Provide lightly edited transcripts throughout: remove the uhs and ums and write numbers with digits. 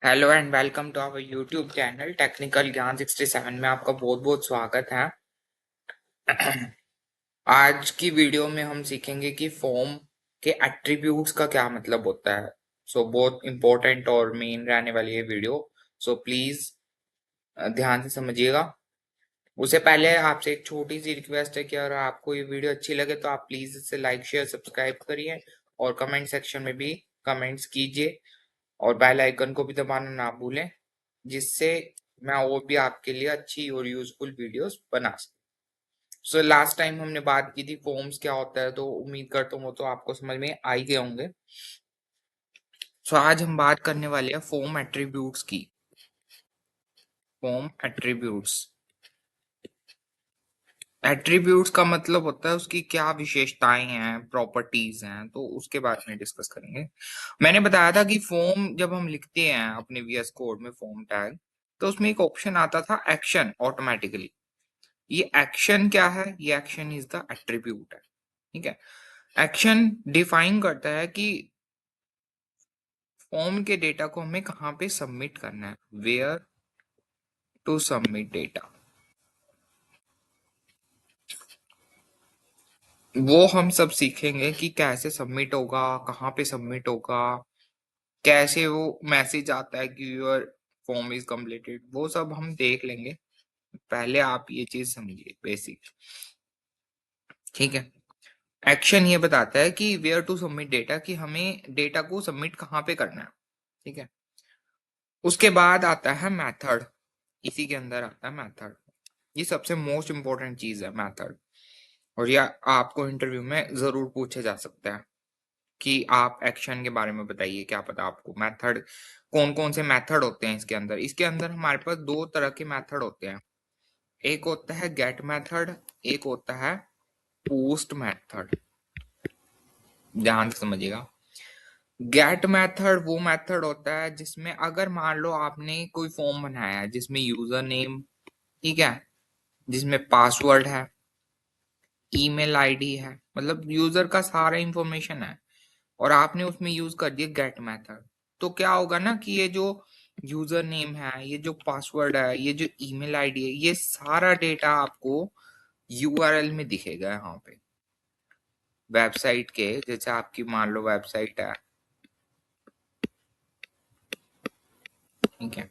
Hello and welcome to our YouTube channel technical Gyan 67 में आपका बहुत बहुत स्वागत है। आज की वीडियो में हम सीखेंगे कि फॉर्म के एट्रीब्यूट्स का क्या मतलब होता है। बहुत इंपॉर्टेंट और मेन रहने वाली है वीडियो। प्लीज ध्यान से समझिएगा। उससे पहले आपसे एक छोटी सी रिक्वेस्ट है कि अगर आपको ये वीडियो अच्छी लगे तो आप प्लीज इसे लाइक शेयर सब्सक्राइब करिए और कमेंट सेक्शन में भी कमेंट्स कीजिए और बेल आइकन को भी दबाना ना भूलें, जिससे मैं और भी आपके लिए अच्छी और यूजफुल वीडियोस बना सकूं। लास्ट टाइम हमने बात की थी फॉर्म्स क्या होता है, तो उम्मीद करता हूँ वो तो आपको समझ में आ ही गए होंगे। आज हम बात करने वाले हैं फॉर्म एट्रीब्यूट्स की। फॉर्म एट्रीब्यूट्स एट्रीब्यूट्स का मतलब होता है उसकी क्या विशेषताएं हैं, प्रॉपर्टीज हैं, तो उसके बारे में डिस्कस करेंगे। मैंने बताया था कि फॉर्म जब हम लिखते हैं अपने वीएस कोड में फॉर्म टैग, तो उसमें एक ऑप्शन आता था एक्शन ऑटोमेटिकली। ये एक्शन क्या है? ये एक्शन इज द एट्रीब्यूट है। ठीक है। एक्शन डिफाइन करता है कि फॉर्म के डेटा को हमें कहाँ पे सबमिट करना है, वेयर टू सबमिट डेटा। वो हम सब सीखेंगे कि कैसे सबमिट होगा, कहाँ पे सबमिट होगा, कैसे वो मैसेज आता है कि योर फॉर्म इज कंप्लीटेड, वो सब हम देख लेंगे। पहले आप ये चीज समझिए बेसिक। ठीक है। एक्शन ये बताता है कि वेयर टू सबमिट डेटा, कि हमें डेटा को सबमिट कहाँ पे करना है। ठीक है। उसके बाद आता है मेथड। इसी के अंदर आता है मेथड। ये सबसे मोस्ट इंपॉर्टेंट चीज है मेथड। और यह आपको इंटरव्यू में जरूर पूछे जा सकता है कि आप एक्शन के बारे में बताइए, क्या पता आपको मेथड कौन कौन से मेथड होते हैं इसके अंदर। इसके अंदर हमारे पास दो तरह के मेथड होते हैं। एक होता है गेट मेथड, एक होता है पोस्ट मेथड। ध्यान से समझिएगा। गेट मेथड वो मेथड होता है जिसमें अगर मान लो आपने कोई फॉर्म बनाया है जिसमें यूजर नेम, ठीक है, जिसमें पासवर्ड है, ईमेल आईडी है, मतलब यूजर का सारा इंफॉर्मेशन है, और आपने उसमें यूज कर दिया गेट मेथड, तो क्या होगा ना कि ये जो यूजर नेम है, ये जो पासवर्ड है, ये जो ईमेल आईडी है, ये सारा डेटा आपको यूआरएल में दिखेगा यहाँ पे वेबसाइट के। जैसे आपकी मान लो वेबसाइट है, ठीक है,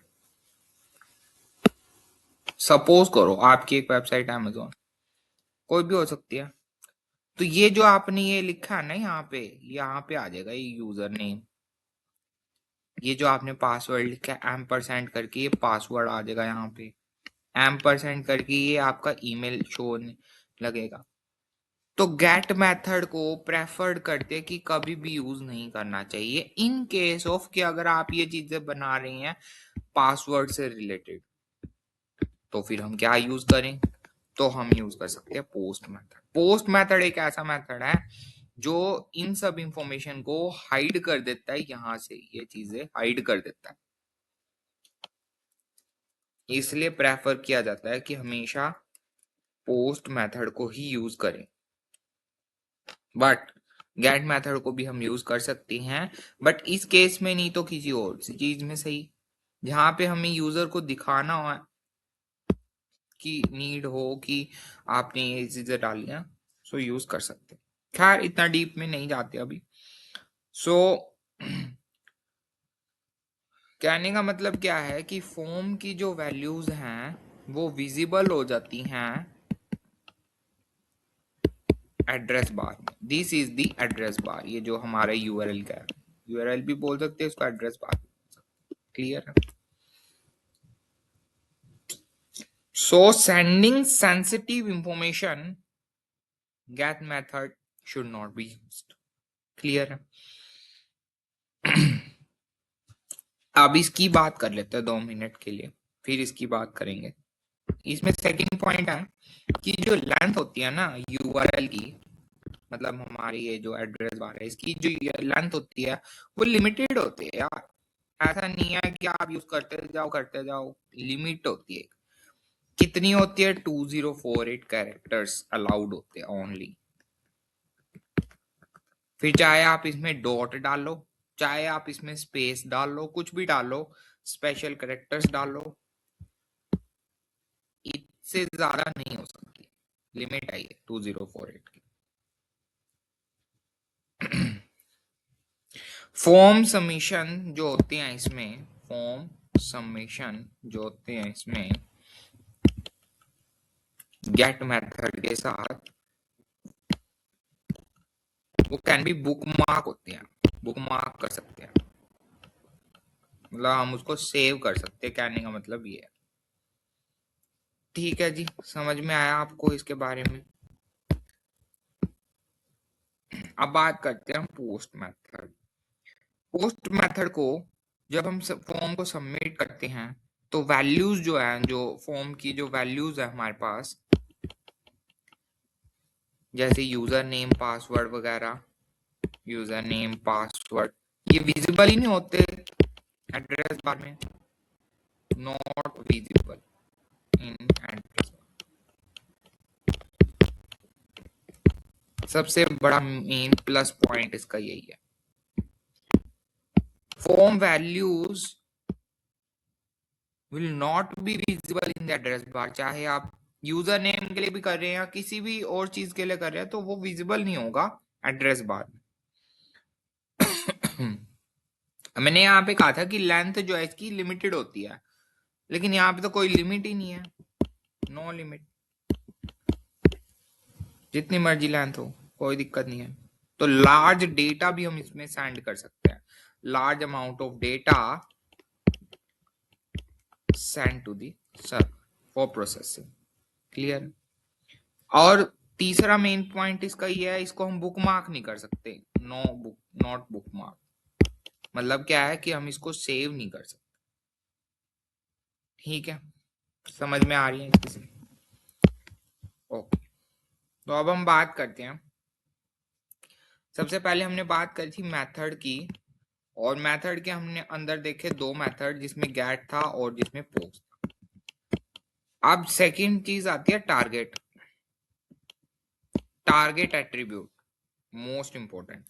सपोज करो आपकी एक वेबसाइट है अमेजोन, कोई भी हो सकती है। तो ये जो आपने ये लिखा है ना यहाँ पे आ जाएगा ये यूजर नेम। ये जो आपने पासवर्ड लिखा है एम% करके, ये पासवर्ड आ जाएगा यहाँ पे। एम% करके ये आपका ईमेल शो लगेगा। तो गेट मेथड को प्रेफर्ड करते हैं कि कभी भी यूज नहीं करना चाहिए इन केस ऑफ कि अगर आप ये चीजें बना रही हैं पासवर्ड से रिलेटेड। तो फिर हम क्या यूज करें? तो हम यूज कर सकते हैं पोस्ट मेथड। पोस्ट मेथड एक ऐसा मेथड है जो इन सब इंफॉर्मेशन को हाइड कर देता है, यहां से ये चीजें हाइड कर देता है। इसलिए प्रेफर किया जाता है कि हमेशा पोस्ट मेथड को ही यूज करें। बट गेट मेथड को भी हम यूज कर सकते हैं, बट इस केस में नहीं तो किसी और चीज में सही, जहां पे हमें यूजर को दिखाना हो कि नीड हो कि आपने ये चीजें डाली हैं, यूज कर सकते हैं। खैर इतना डीप में नहीं जाते अभी। सो कहने का मतलब क्या है कि फॉर्म की जो वैल्यूज हैं वो विजिबल हो जाती हैं एड्रेस बार में। This is the address bar. ये जो हमारा यूआरएल का है, यूआरएल भी बोल सकते हैं इसको, एड्रेस बार। क्लियर है? So sending sensitive information, get method should not be used. Clear है? अब इसकी बात कर लेते हैं 2 मिनट के लिए, फिर इसकी बात करेंगे। इसमें सेकंड पॉइंट है कि जो लेंथ होती है ना यूआरएल की, मतलब हमारी ये जो एड्रेस बार है इसकी जो लेंथ होती है वो लिमिटेड होती है यार। ऐसा नहीं है कि आप यूज करते जाओ, लिमिट होती है। कितनी होती है? 2048 कैरेक्टर्स अलाउड होते हैं ओनली। फिर चाहे आप इसमें डॉट डालो, चाहे आप इसमें स्पेस डाल लो, कुछ भी डालो, स्पेशल कैरेक्टर्स डालो, इससे ज्यादा नहीं हो सकती, लिमिट आई है 2048 की। फॉर्म सबमिशन जो होते हैं इसमें, फॉर्म सबमिशन जो होते हैं इसमें गेट मेथड के साथ, वो कैन बी बुक मार्क होते हैं, बुक मार्क कर सकते हैं, मतलब हम उसको सेव कर सकते हैं, कहने का मतलब ये है। ठीक है जी, समझ में आया आपको इसके बारे में। अब बात करते हैं हम पोस्ट मेथड। पोस्ट मेथड को जब हम फॉर्म को सबमिट करते हैं तो वैल्यूज जो है, जो फॉर्म की जो वैल्यूज है हमारे पास, जैसे यूजर नेम पासवर्ड वगैरह, यूजर नेम पासवर्ड, ये विजिबल ही नहीं होते एड्रेस बार में, नॉट विजिबल इन एड्रेस। सबसे बड़ा मेन प्लस पॉइंट इसका यही है। Form values will not be visible in the address bar, चाहे आप यूजर नेम के लिए भी कर रहे हैं या किसी भी और चीज के लिए कर रहे हैं तो वो विजिबल नहीं होगा एड्रेस बार में। मैंने यहाँ पे कहा था कि लेंथ जो है इसकी लिमिटेड होती है, लेकिन यहाँ पे तो कोई लिमिट ही नहीं है, नो लिमिट, जितनी मर्जी लेंथ हो कोई दिक्कत नहीं है। तो लार्ज डेटा भी हम इसमें सेंड कर सकते हैं, large amount of data send to the server for processing. Clear. और तीसरा मेन पॉइंट इसका ये है, इसको हम बुक मार्क नहीं कर सकते, no book, not book mark, मतलब क्या है कि हम इसको सेव नहीं कर सकते। ठीक है, समझ में आ रही है किसी? ओके, तो अब हम बात करते हैं। सबसे पहले हमने बात करी थी मेथड की, और मेथड के हमने अंदर देखे दो मेथड, जिसमें गेट था और जिसमें पोस्ट था। अब सेकंड चीज आती है target. Target attribute most important.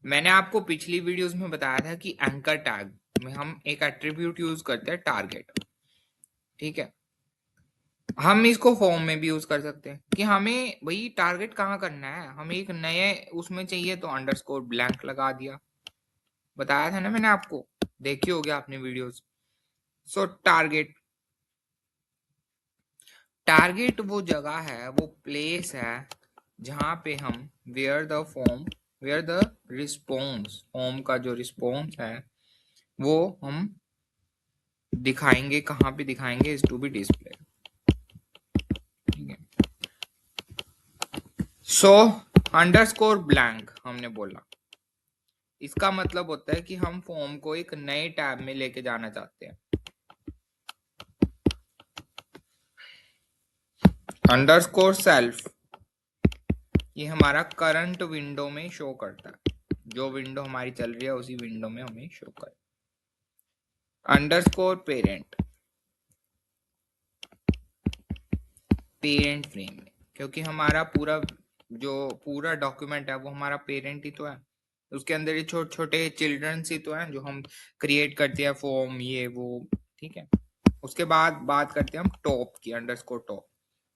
मैंने आपको पिछली वीडियोस में बताया था कि एंकर टैग में हम एक एट्रीब्यूट यूज करते हैं टारगेट। ठीक है, हम इसको फॉर्म में भी यूज कर सकते हैं कि हमें भाई टारगेट कहाँ करना है, हमें एक नए उसमें चाहिए तो अंडरस्कोर ब्लैंक लगा दिया, बताया था ना मैंने आपको, देखी होगी आपने वीडियोस। सो टारगेट, टारगेट वो जगह है, वो प्लेस है जहां पे हम where the form, where the response, form का जो रिस्पॉन्स है वो हम दिखाएंगे। कहाँ पे दिखाएंगे? Is to be display. ठीक है, सो अंडरस्कोर ब्लैंक हमने बोला, इसका मतलब होता है कि हम फॉर्म को एक नए टैब में लेके जाना चाहते हैं। अंडरस्कोर सेल्फ, ये हमारा करंट विंडो में शो करता है, जो विंडो हमारी चल रही है उसी विंडो में हमें शो कर। अंडरस्कोर पेरेंट, पेरेंट फ्रेम में, क्योंकि हमारा पूरा जो पूरा डॉक्यूमेंट है वो हमारा पेरेंट ही तो है, उसके अंदर ये छोटे छोटे चिल्ड्रंस ही तो हैं जो हम क्रिएट करते हैं फॉर्म, ये वो। ठीक है, उसके बाद बात करते हैं हम टॉप की, अंडरस्कोर टॉप,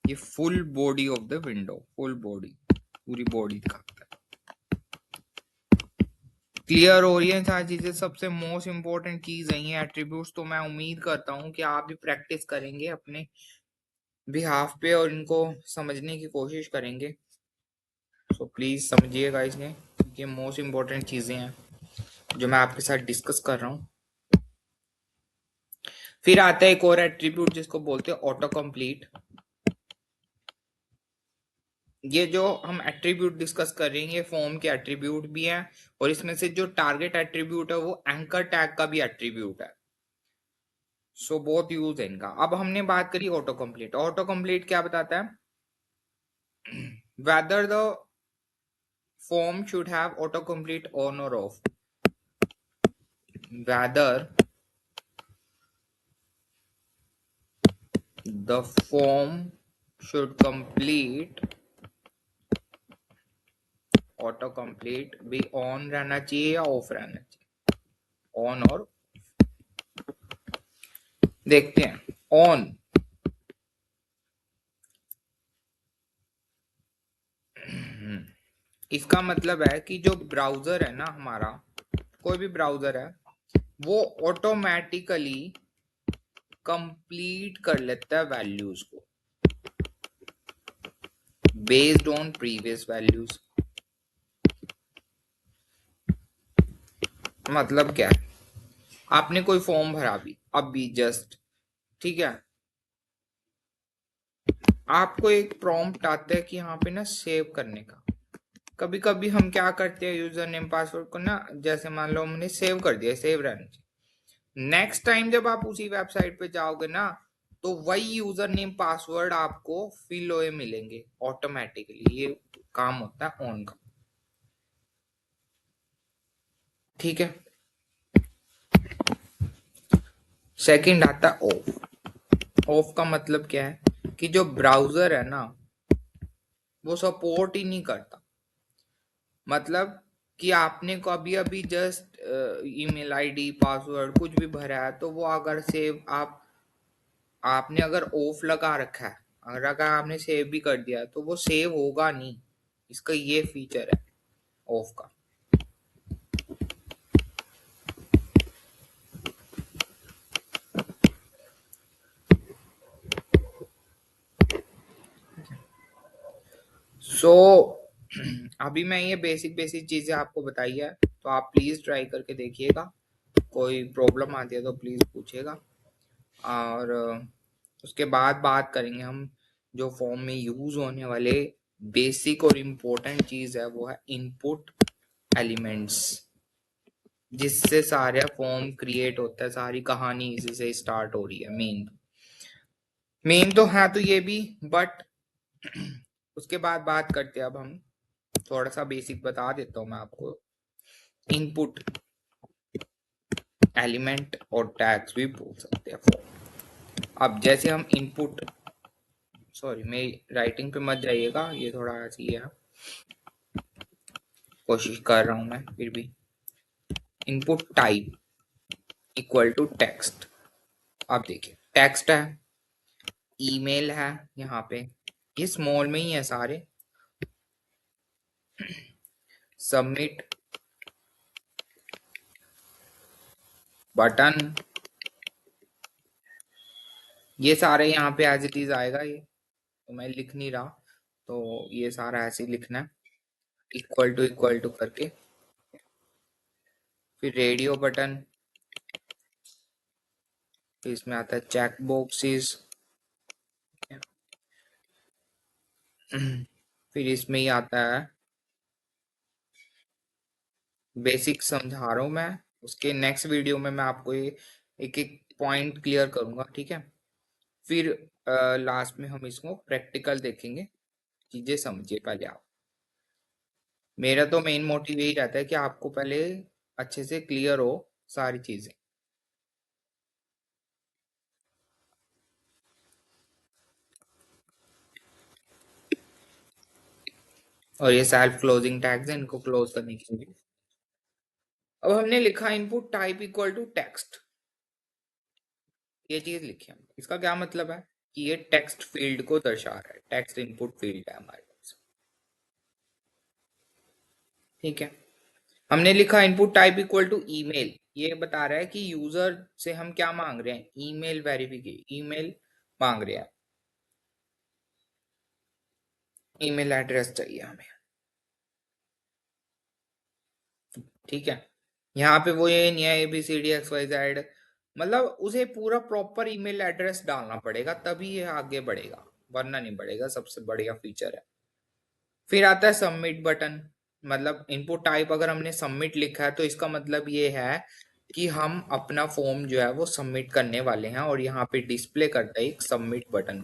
ये full body of the window, full body, पूरी बॉडी दिखाता है। क्लियर हो रही है सारी चीजें? सबसे मोस्ट इंपॉर्टेंट चीज है ये एट्रीब्यूट्स। तो मैं उम्मीद करता हूँ कि आप भी प्रैक्टिस करेंगे अपने बिहाफ पे और इनको समझने की कोशिश करेंगे। सो प्लीज समझिएगा इसमें, ये मोस्ट इंपॉर्टेंट चीजें हैं जो मैं आपके साथ डिस्कस कर रहा हूँ। फिर आता है एक और एट्रीब्यूट जिसको बोलते हैं ऑटो कंप्लीट। ये जो हम एट्रीब्यूट डिस्कस कर रहे हैं ये फॉर्म के एट्रीब्यूट भी हैं, और इसमें से जो टारगेट एट्रीब्यूट है वो एंकर टैग का भी एट्रीब्यूट है। सो बहुत यूज है इनका। अब हमने बात करी ऑटो कंप्लीट। ऑटो कंप्लीट क्या बताता है? Whether the form should have auto complete on और off, whether the form should complete, auto complete भी ऑन रहना चाहिए या ऑफ रहना चाहिए, ऑन और। देखते हैं ऑन। इसका मतलब है कि जो ब्राउजर है ना हमारा, कोई भी ब्राउजर है, वो ऑटोमेटिकली कंप्लीट कर लेता है वैल्यूज को बेस्ड ऑन प्रीवियस वैल्यूज। मतलब क्या है, आपने कोई फॉर्म भरा भी अभी जस्ट, ठीक है, आपको एक प्रॉम्प्ट आता है कि यहाँ पे ना सेव करने का। कभी कभी हम क्या करते हैं, यूजर नेम पासवर्ड को ना, जैसे मान लो हमने सेव कर दिया, सेव रहने चाहिए, नेक्स्ट टाइम जब आप उसी वेबसाइट पे जाओगे ना, तो वही यूजर नेम पासवर्ड आपको फिल हुए मिलेंगे ऑटोमेटिकली। ये काम होता है ऑन का, ठीक है। सेकंड आता है ऑफ। ऑफ का मतलब क्या है कि जो ब्राउजर है ना, वो सपोर्ट ही नहीं करता। मतलब कि आपने कभी अभी जस्ट ईमेल आईडी पासवर्ड कुछ भी भरा है, तो वो अगर सेव आपने अगर ऑफ लगा रखा है, अगर आपने सेव भी कर दिया, तो वो सेव होगा नहीं। इसका ये फीचर है ऑफ का। सो अभी मैं ये बेसिक बेसिक चीजें आपको बताई है, तो आप प्लीज ट्राई करके देखिएगा। कोई प्रॉब्लम आती है तो प्लीज पूछिएगा। और उसके बाद बात करेंगे हम जो फॉर्म में यूज होने वाले बेसिक और इम्पोर्टेंट चीज है, वो है इनपुट एलिमेंट्स, जिससे सारा फॉर्म क्रिएट होता है। सारी कहानी इसी से स्टार्ट हो रही है। मेन तो है तो ये भी, बट उसके बाद बात करते हैं। अब हम थोड़ा सा बेसिक बता देता हूँ मैं आपको। इनपुट एलिमेंट और टैग्स भी बोल सकते हैं फॉर्म। अब जैसे हम इनपुट, सॉरी मेरी राइटिंग पे मत जाइएगा, ये थोड़ा ऐसी है, कोशिश कर रहा हूं मैं फिर भी। Input type equal to text. अब देखिए टेक्स्ट है, ईमेल है, यहाँ पे ये स्मॉल में ही है सारे। सबमिट, बटन, ये सारे यहाँ पे एज इट इज आएगा। ये तो मैं लिख नहीं रहा, तो ये सारा ऐसे ही लिखना है, इक्वल टू करके। फिर रेडियो बटन, फिर इसमें आता है चेक बॉक्सेस, फिर इसमें ही आता है बेसिक, समझा रहा हूँ मैं। उसके नेक्स्ट वीडियो में मैं आपको ये एक एक पॉइंट क्लियर करूंगा, ठीक है। फिर लास्ट में हम इसको प्रैक्टिकल देखेंगे। चीजें समझिए पहले आप। मेरा तो मेन मोटिव यही रहता है कि आपको पहले अच्छे से क्लियर हो सारी चीजें। और ये सेल्फ क्लोजिंग टैग्स है, इनको क्लोज करने के लिए अब हमने लिखा input type equal to text. ये चीज लिखी हमने, इसका क्या मतलब है कि ये टेक्स्ट फील्ड को दर्शा रहा है। टेक्स्ट इनपुट फील्ड है हमारे पास, ठीक है। हमने लिखा input type equal to email. ये बता रहा है कि यूजर से हम क्या मांग रहे हैं, ईमेल वेरिफिकेशन, ईमेल मांग रहे हैं, ईमेल एड्रेस चाहिए हमें, ठीक है। यहाँ पे वो ये नहीं है ABCDXYZ, मतलब उसे पूरा प्रॉपर ईमेल एड्रेस डालना पड़ेगा, तभी ये आगे बढ़ेगा, वरना नहीं बढ़ेगा। सबसे बढ़िया फीचर है। फिर आता है सबमिट बटन। मतलब इनपुट टाइप अगर हमने सबमिट लिखा है, तो इसका मतलब ये है कि हम अपना फॉर्म जो है वो सबमिट करने वाले हैं, और यहाँ पे डिस्प्ले करता है एक सबमिट बटन,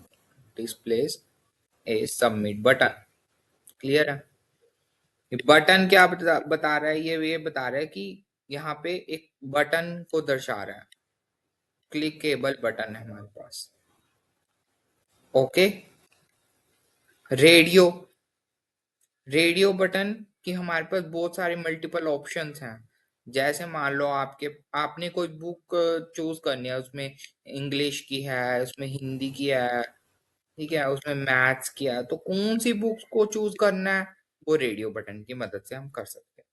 डिस्प्लेस ए सबमिट बटन। क्लियर है। बटन क्या बता रहा है, ये बता रहा है कि यहाँ पे एक बटन को दर्शा रहा है, क्लिकेबल बटन है हमारे पास। ओके। रेडियो, रेडियो बटन की हमारे पास बहुत सारे मल्टीपल ऑप्शंस हैं। जैसे मान लो आपने कोई बुक चूज करनी है, उसमें इंग्लिश की है, उसमें हिंदी की है, ठीक है, उसमें मैथ्स की है, तो कौन सी बुक्स को चूज करना है, वो रेडियो बटन की मदद से हम कर सकते हैं।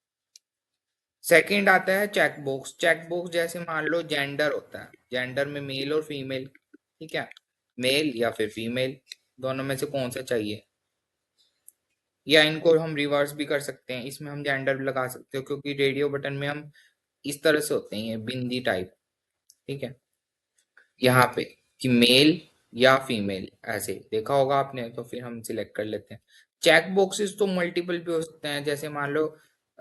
सेकंड आता है चेक बॉक्स। चेक बॉक्स जैसे मान लो जेंडर होता है, जेंडर में मेल और फीमेल, ठीक है, मेल या फिर फीमेल, दोनों में से कौन सा चाहिए। या इनको हम रिवर्स भी कर सकते हैं, इसमें हम जेंडर भी लगा सकते हो, क्योंकि रेडियो बटन में हम इस तरह से होते हैं, ये बिंदी टाइप, ठीक है, यहाँ पे कि मेल या फीमेल, ऐसे देखा होगा आपने, तो फिर हम सिलेक्ट कर लेते हैं। चेक बॉक्सेस तो मल्टीपल भी हो सकते हैं, जैसे मान लो,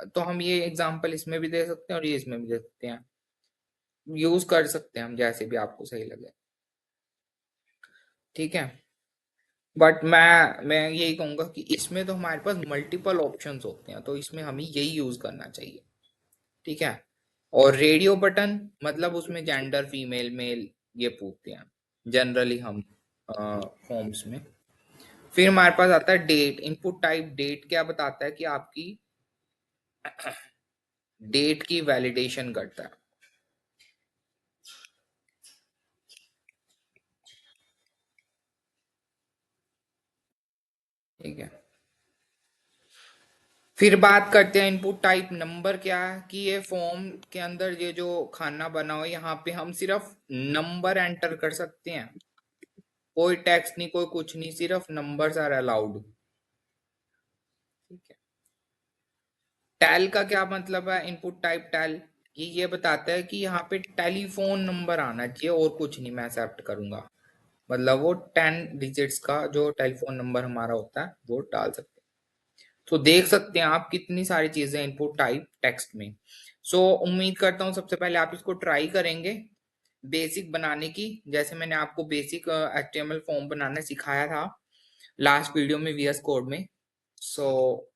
तो हम ये एग्जांपल इसमें भी दे सकते हैं और ये इसमें भी दे सकते हैं, यूज कर सकते हैं हम जैसे भी आपको सही लगे, ठीक है। बट मैं यही कहूंगा कि इसमें तो हमारे पास मल्टीपल ऑप्शंस होते हैं, तो इसमें हमें यही यूज करना चाहिए, ठीक है। और रेडियो बटन मतलब उसमें जेंडर फीमेल मेल ये पूछते हैं जनरली हम फॉर्म्स में। फिर हमारे पास आता है डेट। इनपुट टाइप डेट क्या बताता है कि आपकी डेट की वैलिडेशन करता है, ठीक है। फिर बात करते हैं इनपुट टाइप नंबर क्या है, कि ये फॉर्म के अंदर ये जो खाना बना हो, यहाँ पे हम सिर्फ नंबर एंटर कर सकते हैं, कोई टेक्स्ट नहीं, कोई कुछ नहीं, सिर्फ नंबर्स आर अलाउड, ठीक है। टेल का क्या मतलब है, इनपुट टाइप टेल, ये बताता है कि यहाँ पे टेलीफोन नंबर आना चाहिए और कुछ नहीं मैं एक्सेप्ट करूंगा, मतलब वो 10 डिजिट्स का जो टेलीफोन नंबर हमारा होता है वो डाल सकते हैं। तो देख सकते हैं आप कितनी सारी चीजें इनपुट टाइप टेक्स्ट में। सो उम्मीद करता हूँ सबसे पहले आप इसको ट्राई करेंगे बेसिक बनाने की, जैसे मैंने आपको बेसिक HTML फॉर्म बनाना सिखाया था लास्ट वीडियो में VS कोड में। सो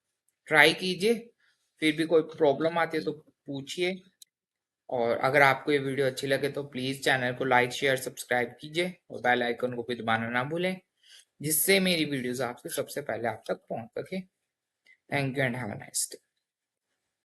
ट्राई कीजिए, फिर भी कोई प्रॉब्लम आती है तो पूछिए। और अगर आपको ये वीडियो अच्छी लगे तो प्लीज चैनल को लाइक शेयर सब्सक्राइब कीजिए और बेल आइकन को भी दबाना ना भूलें, जिससे मेरी वीडियोस आपसे सबसे पहले आप तक पहुंच सके। Thank you and have a nice day.